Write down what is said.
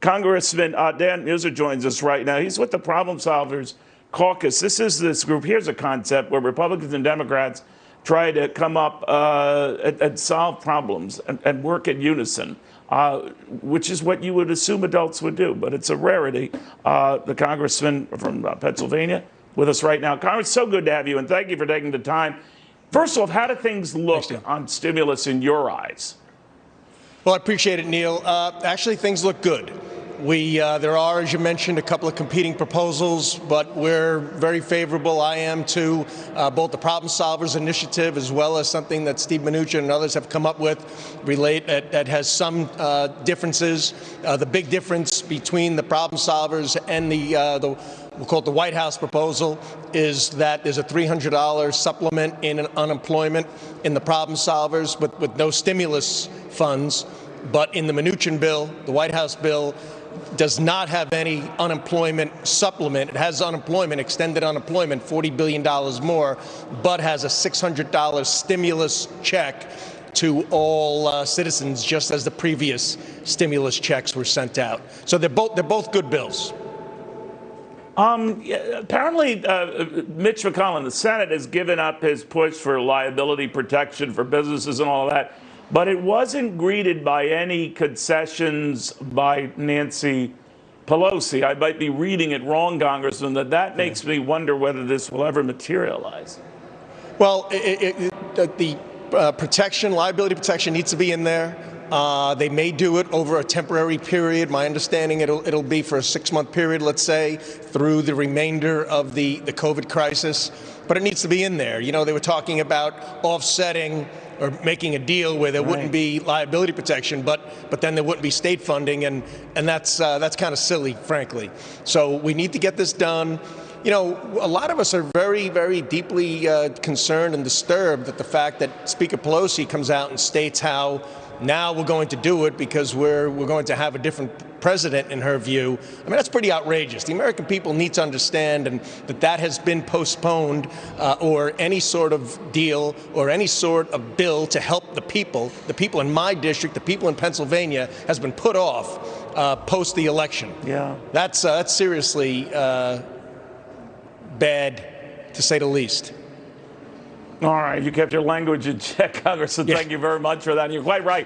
Congressman Dan Meuser joins us right now. He's with the Problem Solvers Caucus. This group. Here's a concept where Republicans and Democrats try to come up and solve problems and work in unison, which is what you would assume adults would do. But it's a rarity. The congressman from Pennsylvania with us right now. Congress, so good to have you, and thank you for taking the time. First off, how do things look on stimulus in your eyes? Well, I appreciate it, Neil. Actually, things look good. There are, as you mentioned, a couple of competing proposals, but we're very favorable, I am, to both the Problem Solvers initiative as well as something that Steve Mnuchin and others have come up with that has some differences. The big difference between the Problem Solvers and we'll call it the White House proposal, is that there's a $300 supplement in unemployment in the Problem Solvers with no stimulus funds. But in the Mnuchin bill, the White House bill, does not have any unemployment supplement. It has unemployment, extended unemployment, $40 billion more, but has a $600 stimulus check to all citizens, just as the previous stimulus checks were sent out. So they're both good bills. Apparently, Mitch McConnell in the Senate has given up his push for liability protection for businesses and all of that, but it wasn't greeted by any concessions by Nancy Pelosi. I might be reading it wrong, Congressman. That makes me wonder whether this will ever materialize. Well, the liability protection needs to be in there. They may do it over a temporary period. My understanding, it'll be for a 6-month period, let's say, through the remainder of the COVID crisis. But it needs to be in there. You know, they were talking about offsetting or making a deal where there wouldn't be liability protection, but then there wouldn't be state funding, and that's kind of silly, frankly. So we need to get this done. You know, a lot of us are very, very deeply concerned and disturbed at the fact that Speaker Pelosi comes out and states how now we're going to do it because we're going to have a different president, in her view. I mean, that's pretty outrageous. The American people need to understand that has been postponed, or any sort of deal or any sort of bill to help the people in my district, the people in Pennsylvania, has been put off post the election. Yeah. That's seriously bad, to say the least. All right, you kept your language in check, Congressman. Thank you very much for that. And you're quite right.